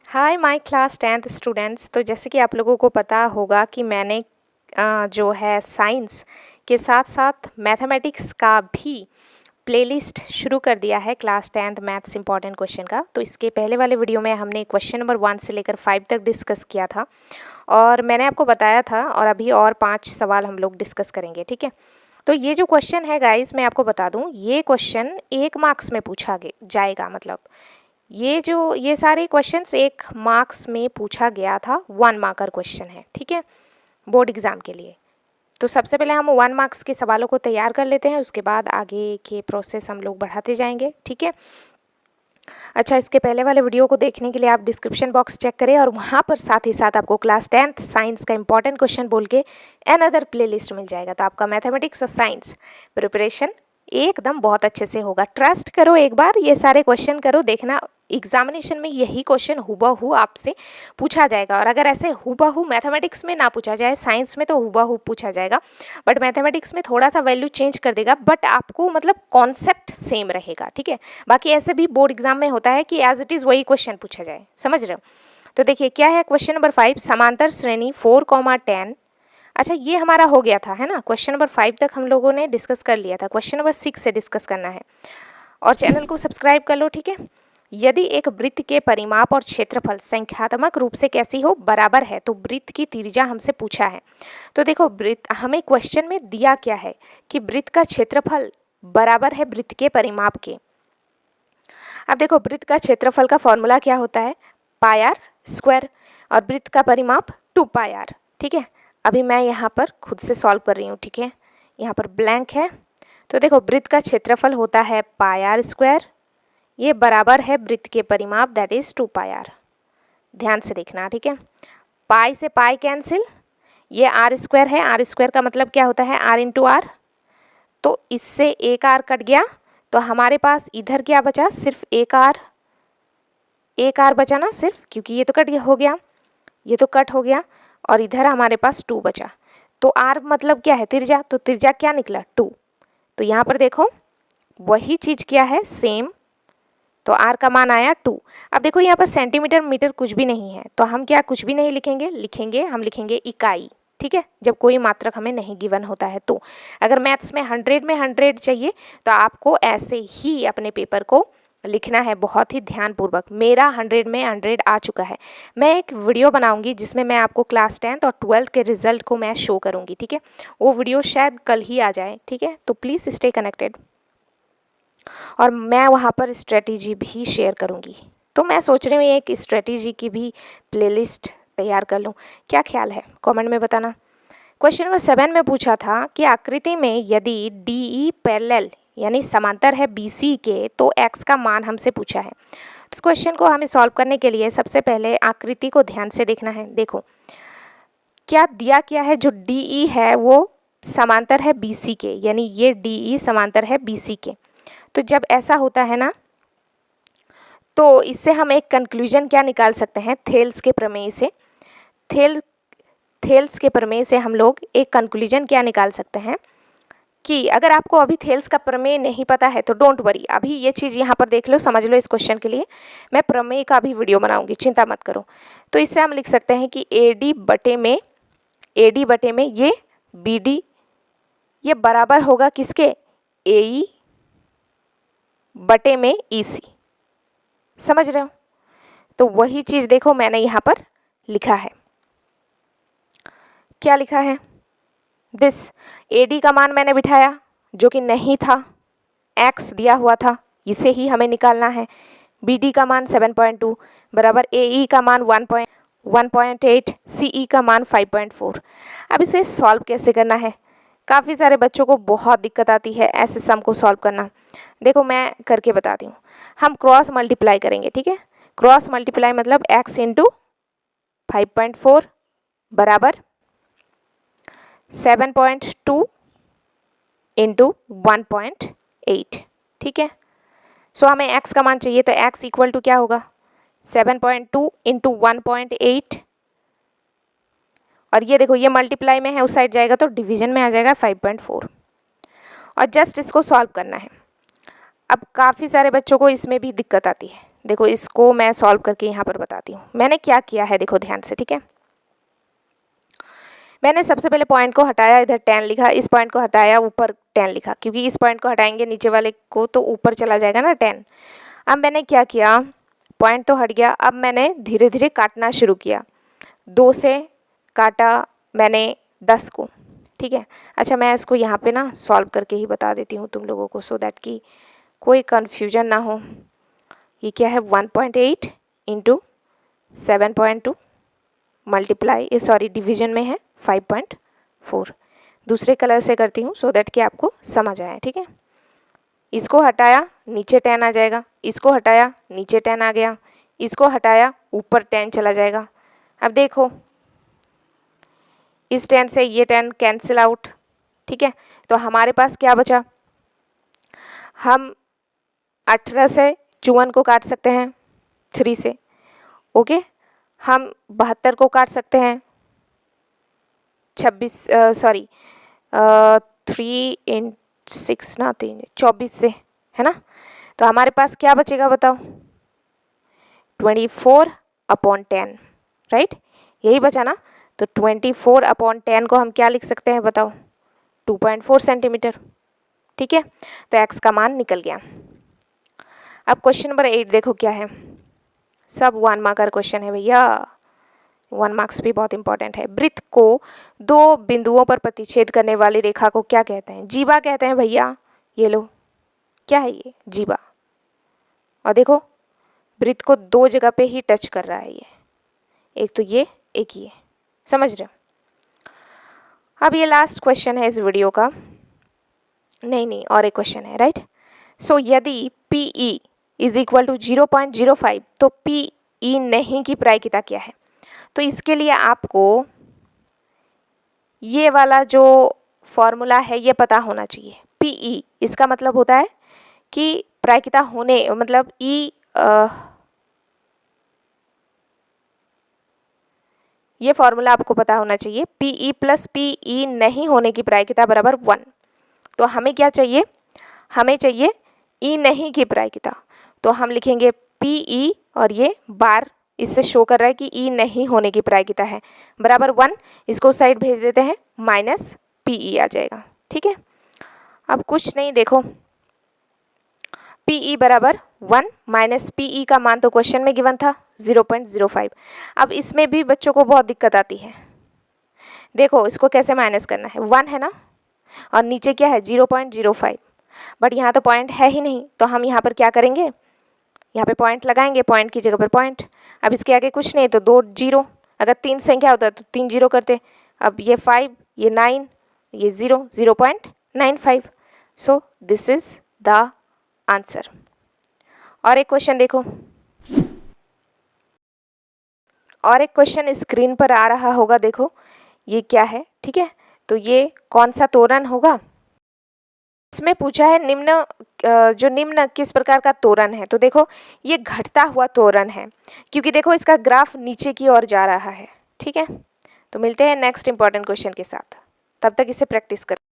Hi my class 10th students. तो जैसे कि आप लोगों को पता होगा कि मैंने जो है साइंस के साथ साथ मैथमेटिक्स का भी प्लेलिस्ट शुरू कर दिया है class 10th maths important question का। तो इसके पहले वाले वीडियो में हमने क्वेश्चन नंबर 1 से लेकर 5 तक डिस्कस किया था और मैंने आपको बताया था, और अभी और 5 सवाल हम लोग डिस्कस करेंगे, ठीक है। तो ये जो क्वेश्चन है गाइस, मैं आपको बता दूं, ये क्वेश्चन 1 मार्क्स में पूछा जाएगा। मतलब ये सारे क्वेश्चंस 1 मार्क्स में पूछा गया था, 1 मार्कर क्वेश्चन है, ठीक है, बोर्ड एग्ज़ाम के लिए। तो सबसे पहले हम 1 मार्क्स के सवालों को तैयार कर लेते हैं, उसके बाद आगे के प्रोसेस हम लोग बढ़ाते जाएंगे, ठीक है। अच्छा, इसके पहले वाले वीडियो को देखने के लिए आप डिस्क्रिप्शन बॉक्स चेक करें और वहाँ पर साथ ही साथ आपको क्लास 10th साइंस का इंपॉर्टेंट क्वेश्चन बोल के अनदर प्लेलिस्ट मिल जाएगा। तो आपका मैथमेटिक्स और साइंस प्रिपरेशन एकदम बहुत अच्छे से होगा। ट्रस्ट करो, एक बार ये सारे क्वेश्चन करो, देखना एग्जामिनेशन में यही क्वेश्चन हुबहू आपसे पूछा जाएगा। और अगर ऐसे हुबहू मैथमेटिक्स में ना पूछा जाए, साइंस में तो हुबहू पूछा जाएगा, बट मैथमेटिक्स में थोड़ा सा वैल्यू चेंज कर देगा, बट आपको मतलब कॉन्सेप्ट सेम रहेगा, ठीक है। बाकी ऐसे भी बोर्ड एग्जाम में होता है कि एज इट इज़ वही क्वेश्चन पूछा जाए, समझ रहे हो। तो देखिए क्या है क्वेश्चन नंबर 5, समांतर श्रेणी 4, 10। अच्छा, ये हमारा हो गया था, है ना। क्वेश्चन नंबर 5 तक हम लोगों ने डिस्कस कर लिया था। क्वेश्चन नंबर 6 से डिस्कस करना है और चैनल को सब्सक्राइब कर लो, ठीक है। यदि एक वृत्त के परिमाप और क्षेत्रफल संख्यात्मक रूप से कैसी हो, बराबर है, तो वृत्त की त्रिज्या हमसे पूछा है। तो देखो, वृत्त हमें क्वेश्चन में दिया क्या है कि वृत्त का क्षेत्रफल बराबर है वृत्त के परिमाप के। अब देखो, वृत्त का क्षेत्रफल का फॉर्मूला क्या होता है, पाई आर स्क्वायर, और वृत्त का परिमाप 2 पाई आर, ठीक है। अभी मैं यहाँ पर खुद से सॉल्व कर रही हूँ, ठीक है, यहाँ पर ब्लैंक है। तो देखो, वृत्त का क्षेत्रफल होता है पाई आर स्क्वायर, ये बराबर है वृत्त के परिमाप दैट इज 2 पाई आर। ध्यान से देखना, ठीक है। पाई से पाई कैंसिल, ये आर स्क्वायर है, आर स्क्वायर का मतलब क्या होता है, आर इंटू आर। तो इससे एक आर कट गया, तो हमारे पास इधर क्या बचा, सिर्फ एक आर बचा ना, सिर्फ, क्योंकि ये तो कट हो गया, ये तो कट हो गया, और इधर हमारे पास 2 बचा। तो आर मतलब क्या है, त्रिज्या, तो त्रिज्या क्या निकला, 2। तो यहाँ पर देखो वही चीज़ क्या है, सेम। तो आर का मान आया 2। अब देखो यहाँ पर सेंटीमीटर मीटर कुछ भी नहीं है, तो हम क्या कुछ भी नहीं लिखेंगे, हम लिखेंगे इकाई, ठीक है, जब कोई मात्रक हमें नहीं गिवन होता है। तो अगर मैथ्स में 100 में 100 चाहिए, तो आपको ऐसे ही अपने पेपर को लिखना है, बहुत ही ध्यानपूर्वक। मेरा 100 में 100 आ चुका है। मैं एक वीडियो बनाऊंगी जिसमें मैं आपको क्लास 10th और 12th के रिजल्ट को मैं शो करूंगी, ठीक है। वो वीडियो शायद कल ही आ जाए, ठीक है। तो प्लीज़ स्टे कनेक्टेड, और मैं वहाँ पर स्ट्रेटेजी भी शेयर करूँगी। तो मैं सोच रही हूँ एक स्ट्रेटेजी की भी प्लेलिस्ट तैयार कर लूँ। क्या ख्याल है, कमेंट में बताना। क्वेश्चन नंबर 7 में पूछा था कि आकृति में यदि DE पैरेलल यानी समांतर है BC के, तो x का मान हमसे पूछा है। इस क्वेश्चन को हमें सॉल्व करने के लिए सबसे पहले आकृति को ध्यान से देखना है। देखो क्या दिया क्या है, जो DE है वो समांतर है BC के, यानी ये DE समांतर है BC के। तो जब ऐसा होता है ना, तो इससे हम एक कंक्लूजन क्या निकाल सकते हैं, थेल्स के प्रमेय से। थेल्स के प्रमेय से हम लोग एक कंक्लूजन क्या निकाल सकते हैं कि अगर आपको अभी थेल्स का प्रमेय नहीं पता है तो डोंट वरी, अभी ये चीज़ यहाँ पर देख लो, समझ लो। इस क्वेश्चन के लिए मैं प्रमेय का भी वीडियो बनाऊंगी, चिंता मत करो। तो इससे हम लिख सकते हैं कि AD बटे में ये BD, ये बराबर होगा किसके, AE बटे में EC। समझ रहे हो। तो वही चीज़ देखो मैंने यहाँ पर लिखा है, क्या लिखा है, दिस AD का मान मैंने बिठाया जो कि नहीं था, x दिया हुआ था, इसे ही हमें निकालना है। BD का मान 7.2 बराबर AE का मान 1.8, CE का मान 5.4। अब इसे सॉल्व कैसे करना है, काफ़ी सारे बच्चों को बहुत दिक्कत आती है ऐसे सम को सॉल्व करना। देखो मैं करके बताती हूँ। हम क्रॉस मल्टीप्लाई करेंगे, ठीक है। क्रॉस मल्टीप्लाई मतलब x इंटू 5.4 बराबर 7.2 इंटू 1.8, ठीक है। सो हमें x का मान चाहिए, तो x इक्वल टू क्या होगा, 7.2 इंटू 1.8, और ये देखो ये मल्टीप्लाई में है, उस साइड जाएगा तो डिवीजन में आ जाएगा 5.4, और जस्ट इसको सॉल्व करना है। अब काफ़ी सारे बच्चों को इसमें भी दिक्कत आती है, देखो इसको मैं सॉल्व करके यहाँ पर बताती हूँ मैंने क्या किया है। देखो ध्यान से, ठीक है। मैंने सबसे पहले पॉइंट को हटाया, इधर 10 लिखा, इस पॉइंट को हटाया, ऊपर 10 लिखा, क्योंकि इस पॉइंट को हटाएंगे नीचे वाले को तो ऊपर चला जाएगा ना 10। अब मैंने क्या किया, पॉइंट तो हट गया, अब मैंने धीरे धीरे काटना शुरू किया। 2 से काटा मैंने 10 को, ठीक है। अच्छा मैं इसको यहाँ पे ना सॉल्व करके ही बता देती हूँ तुम लोगों को, सो दैट कि कोई कन्फ्यूजन ना हो। ये क्या है, 1.8 इंटू 7.2 मल्टीप्लाई, सॉरी डिवीजन में है 5.4। दूसरे कलर से करती हूँ सो दैट कि आपको समझ आए, ठीक है। इसको हटाया नीचे 10 आ जाएगा, इसको हटाया नीचे 10 आ गया, इसको हटाया ऊपर 10 चला जाएगा। अब देखो इस 10 से ये 10 कैंसिल आउट, ठीक है। तो हमारे पास क्या बचा, हम 18 से 54 को काट सकते हैं 3 से, ओके। हम 72 को काट सकते हैं 3 इन 6 ना 3 24 से, है ना। तो हमारे पास क्या बचेगा बताओ, 24/10, राइट, यही बचा ना। तो 24/10 को हम क्या लिख सकते हैं बताओ, 2.4 सेंटीमीटर, ठीक है। तो x का मान निकल गया। अब क्वेश्चन नंबर 8 देखो क्या है, सब 1 मार्क का क्वेश्चन है भैया, 1 मार्क्स भी बहुत इंपॉर्टेंट है। वृत्त को 2 बिंदुओं पर प्रतिच्छेद करने वाली रेखा को क्या कहते हैं, जीवा कहते हैं भैया। ये लो क्या है, ये जीवा। और देखो वृत्त को 2 जगह पे ही टच कर रहा है ये, एक तो ये एक ये, समझ रहे हो। अब ये लास्ट क्वेश्चन है इस वीडियो का, नहीं और एक क्वेश्चन है, राइट। सो यदि PE इज इक्वल टू 0.05 तो PE नहीं की प्रायिकता क्या है। तो इसके लिए आपको ये वाला जो फॉर्मूला है ये पता होना चाहिए। PE इसका मतलब होता है कि प्रायिकता होने, मतलब ये फॉर्मूला आपको पता होना चाहिए। PE प्लस PE नहीं होने की प्रायिकता बराबर 1। तो हमें क्या चाहिए, हमें चाहिए E नहीं की प्रायिकता। तो हम लिखेंगे PE और ये बार इससे शो कर रहा है कि E नहीं होने की प्रायिकता है बराबर 1। इसको साइड भेज देते हैं, माइनस PE आ जाएगा, ठीक है। अब कुछ नहीं, देखो PE बराबर 1 माइनस PE का मान तो क्वेश्चन में गिवन था 0.05। अब इसमें भी बच्चों को बहुत दिक्कत आती है। देखो इसको कैसे माइनस करना है, 1 है ना और नीचे क्या है 0.05, बट यहाँ तो पॉइंट है ही नहीं। तो हम यहाँ पर क्या करेंगे, यहाँ पे पॉइंट लगाएंगे, पॉइंट की जगह पर पॉइंट। अब इसके आगे कुछ नहीं तो 2 0, अगर 3 संख्या होता तो 3 0 करते। अब ये 5, ये 9, ये 0, 0.95। So this is the answer. और एक क्वेश्चन देखो, और एक क्वेश्चन स्क्रीन पर आ रहा होगा, देखो ये क्या है, ठीक है। तो ये कौन सा तोरण होगा, इसमें पूछा है निम्न किस प्रकार का तोरण है। तो देखो ये घटता हुआ तोरण है, क्योंकि देखो इसका ग्राफ नीचे की ओर जा रहा है, ठीक है। तो मिलते हैं नेक्स्ट इंपॉर्टेंट क्वेश्चन के साथ, तब तक इसे प्रैक्टिस करो।